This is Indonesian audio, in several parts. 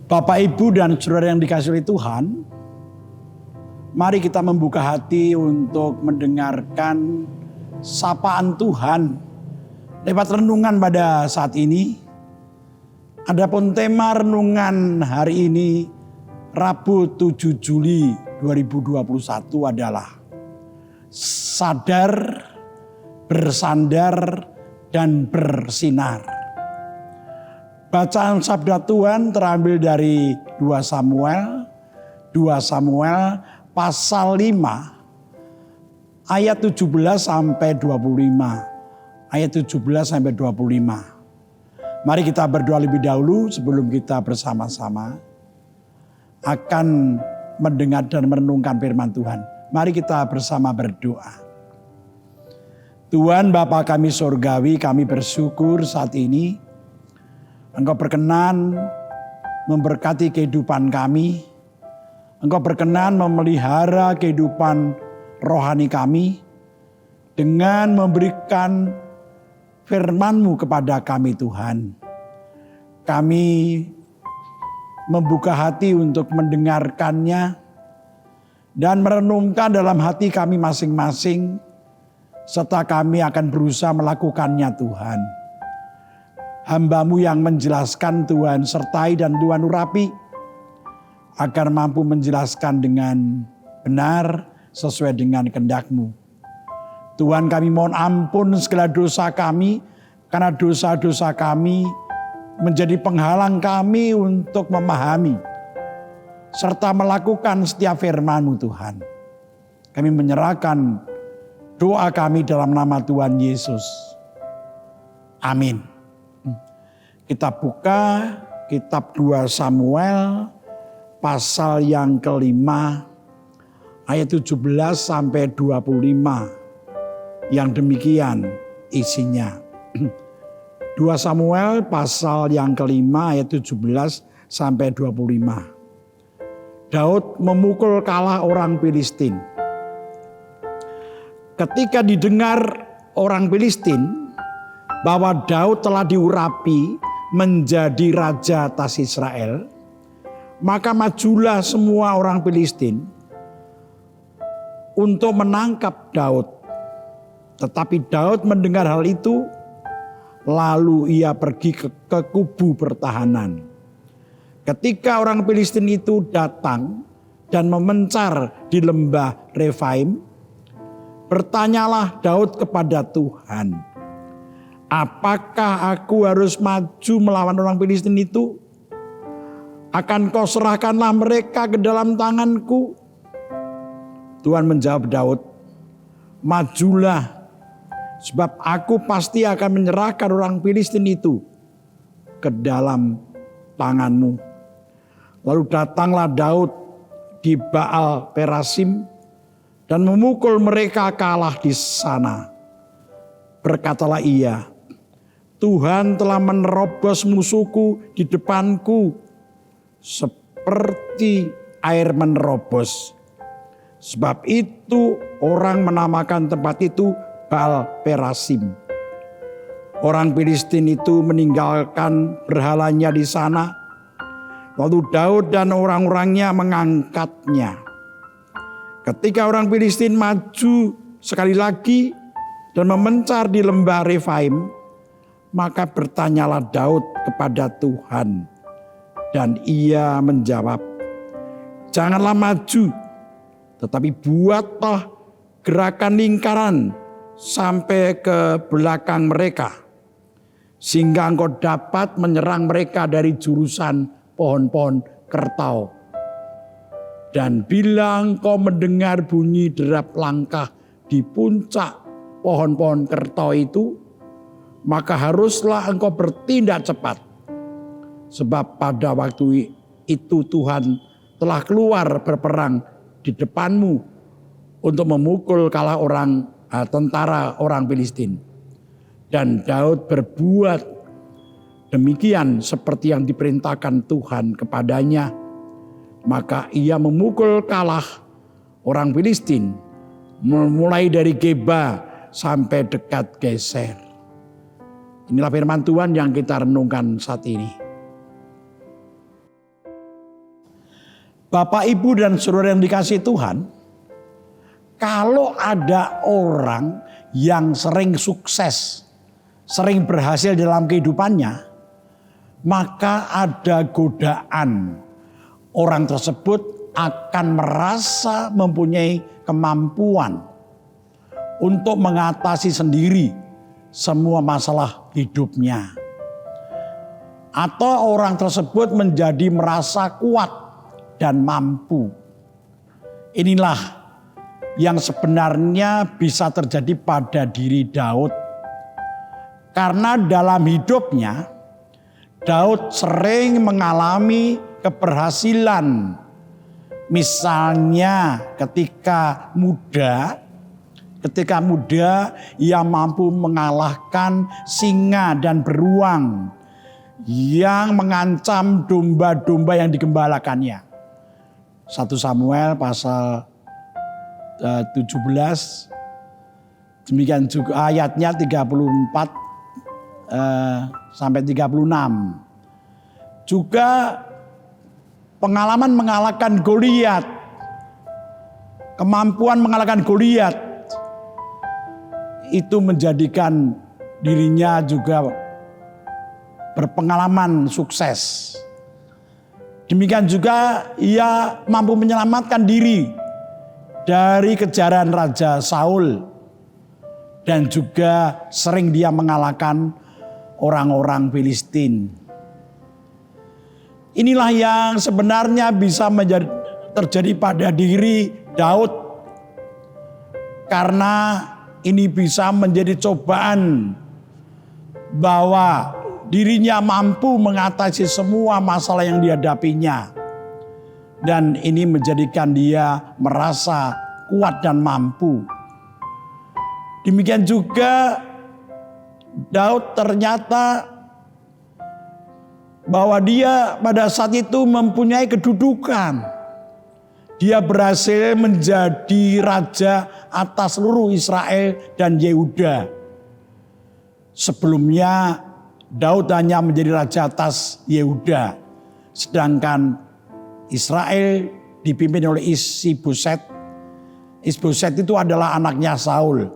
Bapak, Ibu, dan saudara yang dikasihi oleh Tuhan, mari kita membuka hati untuk mendengarkan sapaan Tuhan lewat renungan pada saat ini. Adapun tema renungan hari ini, Rabu 7 Juli 2021 adalah sadar, bersandar, dan bersinar. Bacaan sabda Tuhan terambil dari 2 Samuel pasal 5 ayat 17 sampai 25. Ayat 17 sampai 25. Mari kita berdoa lebih dahulu sebelum kita bersama-sama akan mendengar dan merenungkan firman Tuhan. Mari kita bersama berdoa. Tuhan Bapa kami surgawi, kami bersyukur saat ini Engkau berkenan memberkati kehidupan kami. Engkau berkenan memelihara kehidupan rohani kami dengan memberikan firman-Mu kepada kami Tuhan. Kami membuka hati untuk mendengarkannya dan merenungkan dalam hati kami masing-masing serta kami akan berusaha melakukannya Tuhan. Hamba-Mu yang menjelaskan Tuhan sertai dan Tuhan urapi agar mampu menjelaskan dengan benar sesuai dengan kehendak-Mu. Tuhan, kami mohon ampun segala dosa kami karena dosa-dosa kami menjadi penghalang kami untuk memahami serta melakukan setiap firman-Mu Tuhan. Kami menyerahkan doa kami dalam nama Tuhan Yesus. Amin. Kita buka kitab 2 Samuel pasal yang kelima ayat 17 sampai 25 yang demikian isinya. 2 Samuel pasal yang kelima ayat 17 sampai 25. Daud memukul kalah orang Filistin. Ketika didengar orang Filistin bahwa Daud telah diurapi menjadi raja atas Israel, maka majulah semua orang Filistin untuk menangkap Daud. Tetapi Daud mendengar hal itu, lalu ia pergi ke kubu pertahanan. Ketika orang Filistin itu datang dan memencar di lembah Refaim, bertanyalah Daud kepada Tuhan, apakah aku harus maju melawan orang Filistin itu? Akan kau serahkanlah mereka ke dalam tanganku? Tuhan menjawab Daud, majulah, sebab aku pasti akan menyerahkan orang Filistin itu ke dalam tanganmu. Lalu datanglah Daud di Baal Perasim dan memukul mereka kalah di sana. Berkatalah ia, Tuhan telah menerobos musuhku di depanku seperti air menerobos. Sebab itu orang menamakan tempat itu Baal Perasim. Orang Filistin itu meninggalkan berhalanya di sana. Lalu Daud dan orang-orangnya mengangkatnya. Ketika orang Filistin maju sekali lagi dan memencar di lembah Refaim, maka bertanyalah Daud kepada Tuhan, dan ia menjawab, janganlah maju, tetapi buatlah gerakan lingkaran sampai ke belakang mereka, sehingga engkau dapat menyerang mereka dari jurusan pohon-pohon kertau. Dan bila engkau mendengar bunyi derap langkah di puncak pohon-pohon kertau itu, maka haruslah engkau bertindak cepat. Sebab pada waktu itu Tuhan telah keluar berperang di depanmu untuk memukul kalah tentara orang Filistin. Dan Daud berbuat demikian seperti yang diperintahkan Tuhan kepadanya. Maka ia memukul kalah orang Filistin mulai dari Geba sampai dekat Geser. Inilah firman Tuhan yang kita renungkan saat ini. Bapak, Ibu, dan saudara yang dikasihi Tuhan, kalau ada orang yang sering sukses, sering berhasil dalam kehidupannya, maka ada godaan. Orang tersebut akan merasa mempunyai kemampuan untuk mengatasi sendiri semua masalah hidupnya. Atau orang tersebut menjadi merasa kuat dan mampu. Inilah yang sebenarnya bisa terjadi pada diri Daud. Karena dalam hidupnya, Daud sering mengalami keberhasilan. Misalnya ketika muda ia mampu mengalahkan singa dan beruang yang mengancam domba-domba yang digembalakannya. 1 Samuel pasal 17, demikian juga ayatnya 34 sampai 36. Juga pengalaman mengalahkan Goliat, kemampuan mengalahkan Goliat itu menjadikan dirinya juga berpengalaman sukses. Demikian juga ia mampu menyelamatkan diri dari kejaran Raja Saul, dan juga sering dia mengalahkan orang-orang Filistin. Inilah yang sebenarnya bisa terjadi pada diri Daud, karena ini bisa menjadi cobaan bahwa dirinya mampu mengatasi semua masalah yang dihadapinya. Dan ini menjadikan dia merasa kuat dan mampu. Demikian juga Daud ternyata bahwa dia pada saat itu mempunyai kedudukan. Dia berhasil menjadi raja atas seluruh Israel dan Yehuda. Sebelumnya Daud hanya menjadi raja atas Yehuda, sedangkan Israel dipimpin oleh Isboset. Isboset itu adalah anaknya Saul.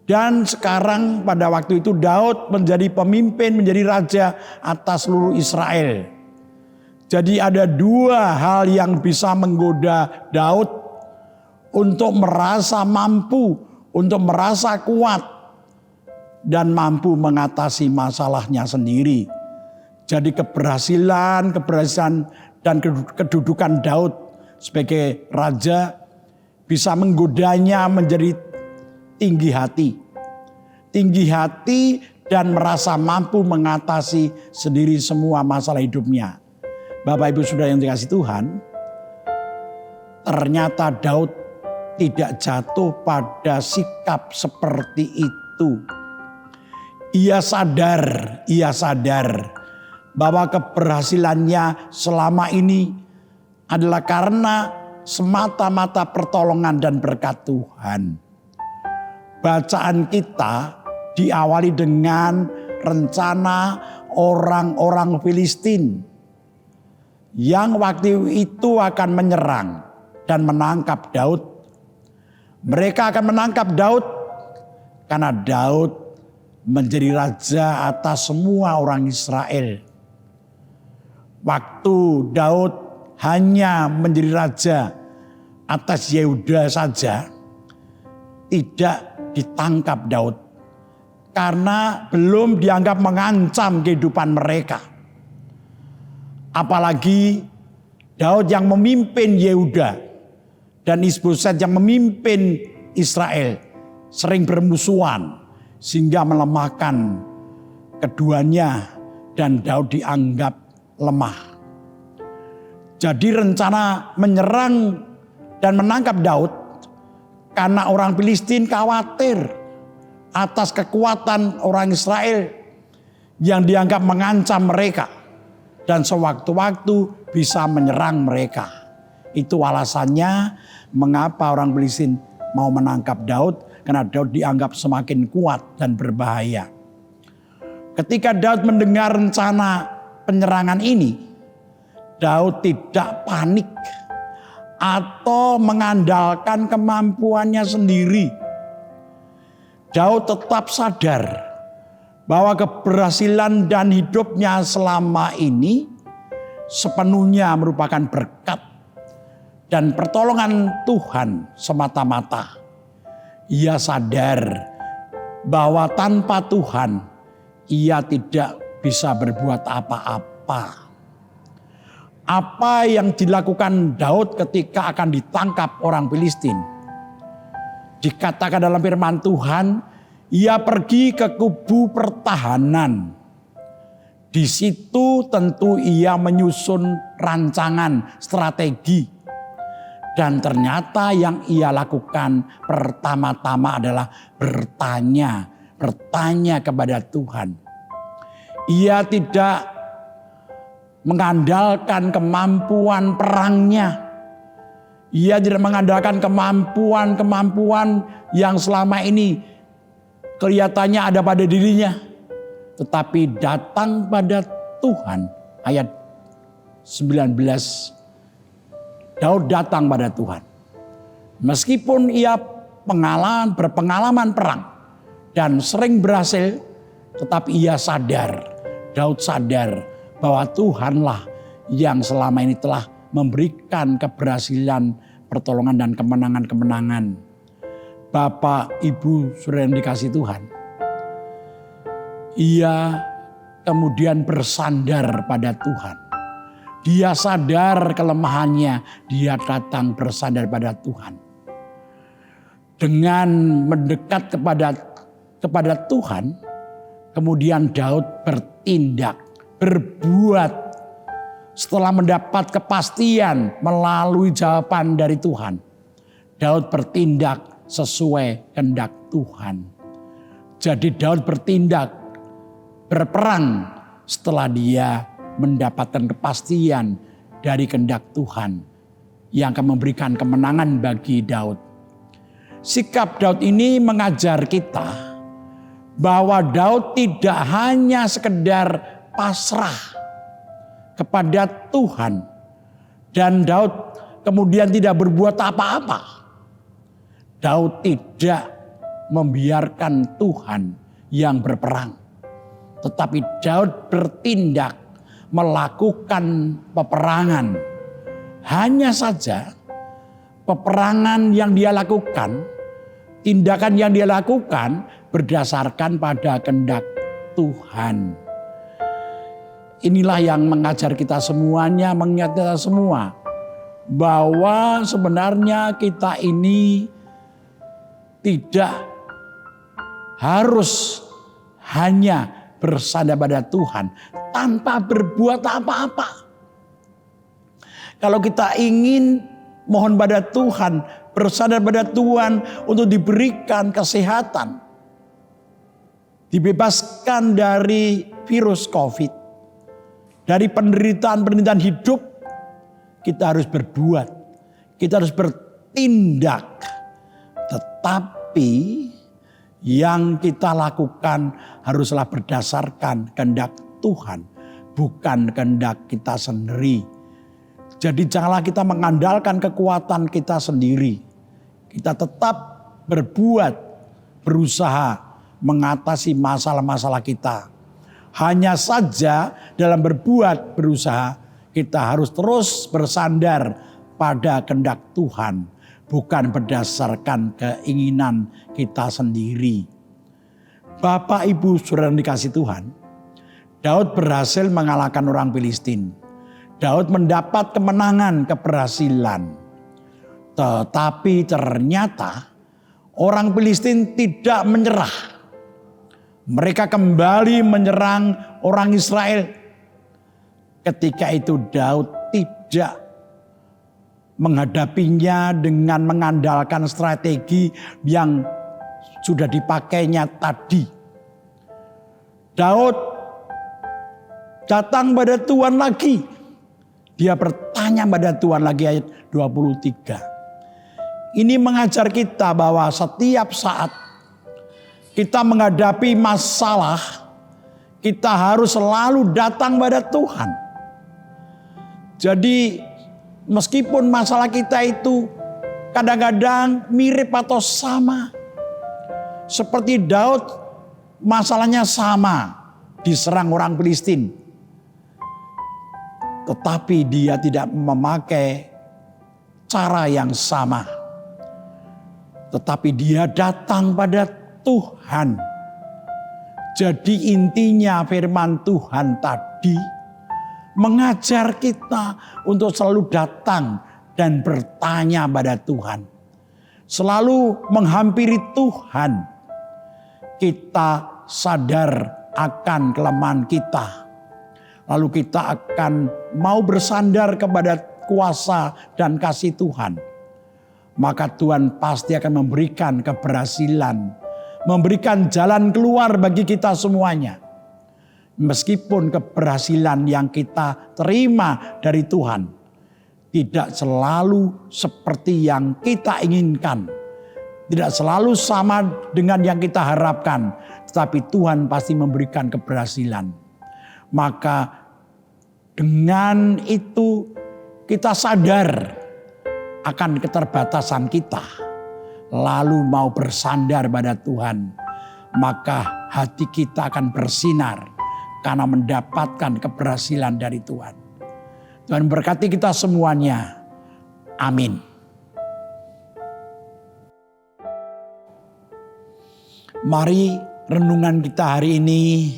Dan sekarang pada waktu itu Daud menjadi pemimpin, menjadi raja atas seluruh Israel. Jadi ada dua hal yang bisa menggoda Daud untuk merasa mampu, untuk merasa kuat, dan mampu mengatasi masalahnya sendiri. Jadi keberhasilan dan kedudukan Daud sebagai raja bisa menggodanya menjadi tinggi hati. Tinggi hati dan merasa mampu mengatasi sendiri semua masalah hidupnya. Bapak, Ibu, Saudara yang dikasihi Tuhan, ternyata Daud tidak jatuh pada sikap seperti itu. Ia sadar bahwa keberhasilannya selama ini adalah karena semata-mata pertolongan dan berkat Tuhan. Bacaan kita diawali dengan rencana orang-orang Filistin yang waktu itu akan menyerang dan menangkap Daud. Mereka akan menangkap Daud karena Daud menjadi raja atas semua orang Israel. Waktu Daud hanya menjadi raja atas Yehuda saja, tidak ditangkap Daud karena belum dianggap mengancam kehidupan mereka. Apalagi Daud yang memimpin Yehuda dan Isboset yang memimpin Israel sering bermusuhan sehingga melemahkan keduanya dan Daud dianggap lemah. Jadi rencana menyerang dan menangkap Daud karena orang Filistin khawatir atas kekuatan orang Israel yang dianggap mengancam mereka dan sewaktu-waktu bisa menyerang mereka. Itu alasannya mengapa orang Filistin mau menangkap Daud, karena Daud dianggap semakin kuat dan berbahaya. Ketika Daud mendengar rencana penyerangan ini, Daud tidak panik atau mengandalkan kemampuannya sendiri. Daud tetap sadar bahwa keberhasilan dan hidupnya selama ini sepenuhnya merupakan berkat dan pertolongan Tuhan semata-mata. Ia sadar bahwa tanpa Tuhan ia tidak bisa berbuat apa-apa. Apa yang dilakukan Daud ketika akan ditangkap orang Filistin? Dikatakan dalam firman Tuhan, ia pergi ke kubu pertahanan. Di situ tentu ia menyusun rancangan strategi. Dan ternyata yang ia lakukan pertama-tama adalah bertanya kepada Tuhan. Ia tidak mengandalkan kemampuan perangnya. Ia tidak mengandalkan kemampuan yang selama ini kelihatannya ada pada dirinya. Tetapi datang pada Tuhan. Ayat 19. Daud datang pada Tuhan. Meskipun ia berpengalaman perang dan sering berhasil, tetapi ia sadar, Daud sadar bahwa Tuhanlah yang selama ini telah memberikan keberhasilan, pertolongan dan kemenangan-kemenangan. Bapak, Ibu, saudara yang dikasihi Tuhan. Ia kemudian bersandar pada Tuhan. Dia sadar kelemahannya, dia datang bersandar pada Tuhan. Dengan mendekat kepada Tuhan, kemudian Daud bertindak, berbuat setelah mendapat kepastian melalui jawaban dari Tuhan. Daud bertindak sesuai kehendak Tuhan. Jadi Daud bertindak, berperang setelah dia mendapatkan kepastian dari kehendak Tuhan yang akan memberikan kemenangan bagi Daud. Sikap Daud ini mengajar kita bahwa Daud tidak hanya sekedar pasrah kepada Tuhan dan Daud kemudian tidak berbuat apa-apa. Daud tidak membiarkan Tuhan yang berperang, tetapi Daud bertindak melakukan peperangan. Hanya saja peperangan yang dia lakukan, tindakan yang dia lakukan berdasarkan pada kehendak Tuhan. Inilah yang mengajar kita semuanya, mengingat kita semua bahwa sebenarnya kita ini tidak harus hanya bersandar pada Tuhan tanpa berbuat apa-apa. Kalau kita ingin mohon pada Tuhan, bersandar pada Tuhan untuk diberikan kesehatan, dibebaskan dari virus COVID, dari penderitaan hidup, kita harus berbuat, kita harus bertindak. Tetapi yang kita lakukan haruslah berdasarkan kehendak Tuhan, bukan kehendak kita sendiri. Jadi janganlah kita mengandalkan kekuatan kita sendiri. Kita tetap berbuat, berusaha mengatasi masalah-masalah kita. Hanya saja dalam berbuat, berusaha, kita harus terus bersandar pada kehendak Tuhan, bukan berdasarkan keinginan kita sendiri. Bapak, Ibu, saudara yang dikasihi Tuhan, Daud berhasil mengalahkan orang Filistin. Daud mendapat kemenangan, keberhasilan. Tetapi ternyata orang Filistin tidak menyerah. Mereka kembali menyerang orang Israel. Ketika itu Daud tidak menghadapinya dengan mengandalkan strategi yang sudah dipakainya tadi. Daud datang pada Tuhan lagi. Dia bertanya pada Tuhan lagi, ayat 23. Ini mengajar kita bahwa setiap saat kita menghadapi masalah, kita harus selalu datang pada Tuhan. Jadi meskipun masalah kita itu kadang-kadang mirip atau sama. Seperti Daud, masalahnya sama, diserang orang Filistin. Tetapi dia tidak memakai cara yang sama. Tetapi dia datang pada Tuhan. Jadi intinya firman Tuhan tadi mengajar kita untuk selalu datang dan bertanya pada Tuhan. Selalu menghampiri Tuhan. Kita sadar akan kelemahan kita. Lalu kita akan mau bersandar kepada kuasa dan kasih Tuhan. Maka Tuhan pasti akan memberikan keberhasilan. Memberikan jalan keluar bagi kita semuanya. Meskipun keberhasilan yang kita terima dari Tuhan tidak selalu seperti yang kita inginkan. Tidak selalu sama dengan yang kita harapkan. Tetapi Tuhan pasti memberikan keberhasilan. Maka dengan itu kita sadar akan keterbatasan kita. Lalu mau bersandar pada Tuhan. Maka hati kita akan bersinar. Karena mendapatkan keberhasilan dari Tuhan. Tuhan berkati kita semuanya. Amin. Mari renungan kita hari ini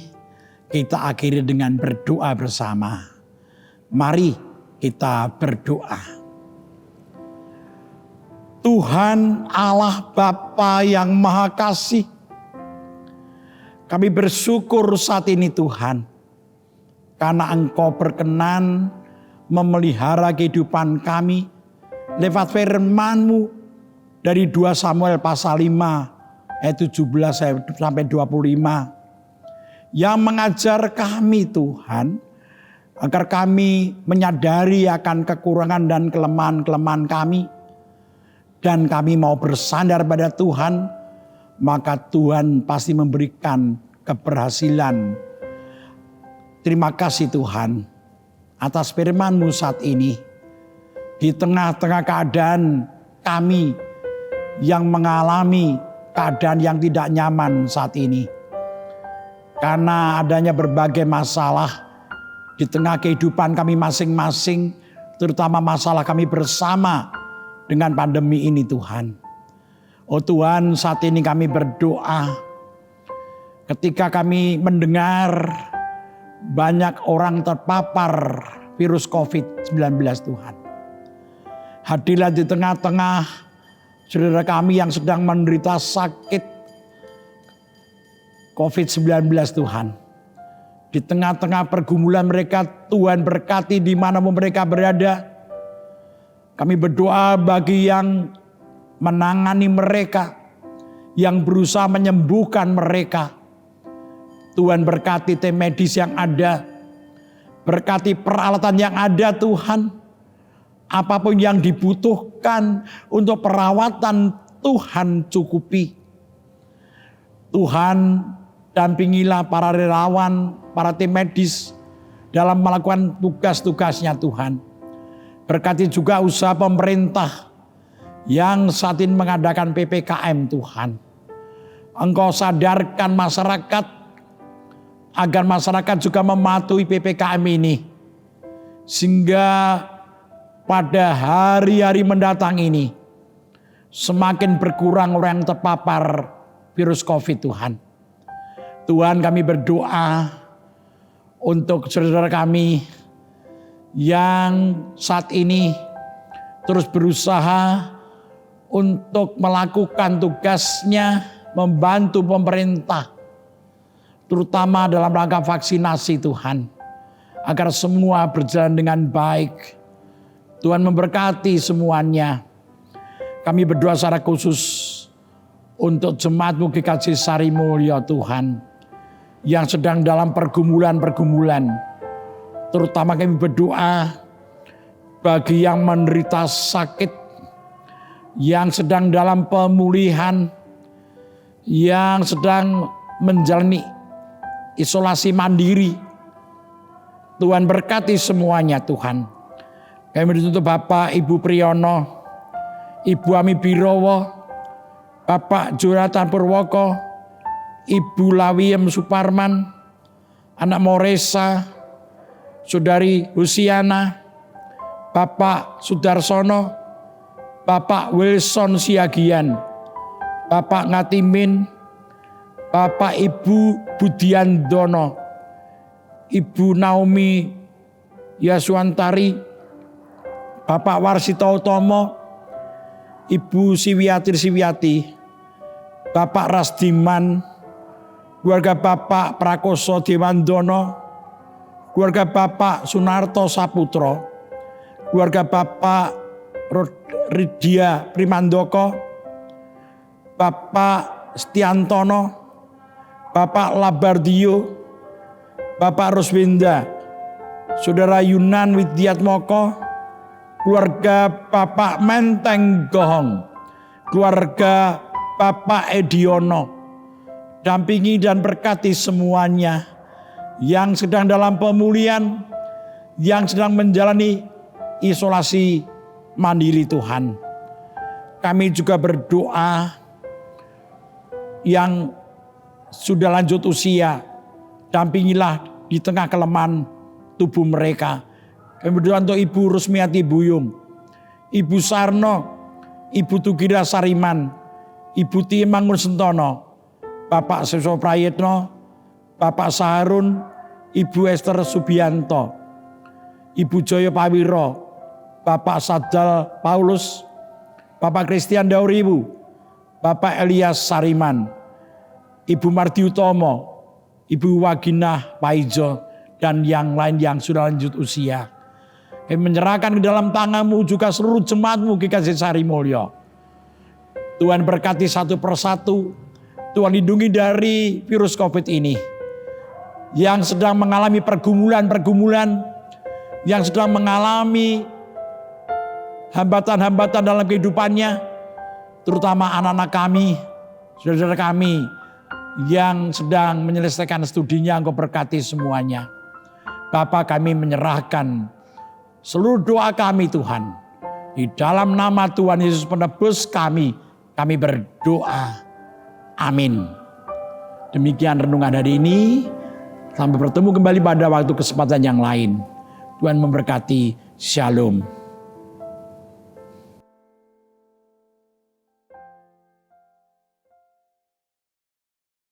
kita akhiri dengan berdoa bersama. Mari kita berdoa. Tuhan Allah Bapa yang Maha Kasih, kami bersyukur saat ini Tuhan, karena Engkau berkenan memelihara kehidupan kami lewat firman-Mu dari 2 Samuel pasal 5 ayat 17 sampai 25 yang mengajar kami Tuhan agar kami menyadari akan kekurangan dan kelemahan-kelemahan kami dan kami mau bersandar pada Tuhan, maka Tuhan pasti memberikan keberhasilan. Terima kasih Tuhan atas firman-Mu saat ini. Di tengah-tengah keadaan kami yang mengalami keadaan yang tidak nyaman saat ini. Karena adanya berbagai masalah di tengah kehidupan kami masing-masing. Terutama masalah kami bersama dengan pandemi ini Tuhan. Oh Tuhan, saat ini kami berdoa. Ketika kami mendengar banyak orang terpapar virus COVID-19 Tuhan. Hadirlah di tengah-tengah saudara kami yang sedang menderita sakit COVID-19 Tuhan. Di tengah-tengah pergumulan mereka Tuhan berkati di mana mereka berada. Kami berdoa bagi yang menangani mereka, yang berusaha menyembuhkan mereka. Tuhan berkati tim medis yang ada, berkati peralatan yang ada Tuhan. Apapun yang dibutuhkan untuk perawatan Tuhan cukupi. Tuhan dampingilah para relawan, para tim medis dalam melakukan tugas-tugasnya Tuhan. Berkati juga usaha pemerintah yang saat ini mengadakan PPKM Tuhan. Engkau sadarkan masyarakat agar masyarakat juga mematuhi PPKM ini. Sehingga pada hari-hari mendatang ini semakin berkurang orang yang terpapar virus COVID Tuhan. Tuhan kami berdoa untuk saudara kami yang saat ini terus berusaha untuk melakukan tugasnya membantu pemerintah. Terutama dalam rangka vaksinasi Tuhan. Agar semua berjalan dengan baik. Tuhan memberkati semuanya. Kami berdoa secara khusus untuk jemaat-Mu GKJ Sari Mulyo Tuhan. Yang sedang dalam pergumulan-pergumulan. Terutama kami berdoa bagi yang menderita sakit. Yang sedang dalam pemulihan. Yang sedang menjalani isolasi mandiri. Tuhan berkati semuanya Tuhan. Kami berdoa untuk Bapak Ibu Priyono, Ibu Ami Birowo, Bapak Jonathan Purwoko, Ibu Lawiem Suparman, anak Moresa, Saudari Husiana, Bapak Sudarsono, Bapak Wilson Siagian, Bapak Ngatimin, Bapak Ibu Budiandono, Ibu Naomi Yaswantari, Bapak Warsito Utomo, Ibu Siwiati, Bapak Rasdiman, keluarga Bapak Prakoso Dewandono, keluarga Bapak Sunarto Saputro, keluarga Bapak Ridya Primandoko, Bapak Stiantono, Bapak Labardio, Bapak Roswinda, Saudara Yunan Widiatmoko, keluarga Bapak Menteng Gohong, keluarga Bapak Ediono, dampingi dan berkati semuanya yang sedang dalam pemulihan, yang sedang menjalani isolasi mandiri Tuhan. Kami juga berdoa yang sudah lanjut usia, dampingilah di tengah kelemahan tubuh mereka. Kami berdoa untuk Ibu Rusmiati Buyung, Ibu Sarno, Ibu Tugira Sariman, Ibu Timangun Sentono, Bapak Seso Prayitno, Bapak Saharun, Ibu Esther Subianto, Ibu Joyo Pawiro, Bapak Sadal Paulus, Bapak Christian Dauribu, Bapak Elias Sariman, Ibu Mardi Utomo, Ibu Waginah Paijo, dan yang lain yang sudah lanjut usia. Kami menyerahkan ke dalam tangan-Mu juga seluruh jemaat-Mu GKJ Sarimulyo. Tuhan berkati satu persatu, Tuhan lindungi dari virus COVID ini. Yang sedang mengalami pergumulan-pergumulan, yang sedang mengalami hambatan-hambatan dalam kehidupannya, terutama anak-anak kami, saudara-saudara kami, yang sedang menyelesaikan studinya, Engkau berkati semuanya. Bapa, kami menyerahkan seluruh doa kami Tuhan. Di dalam nama Tuhan Yesus penebus kami berdoa. Amin. Demikian renungan hari ini. Sampai bertemu kembali pada waktu kesempatan yang lain. Tuhan memberkati. Shalom.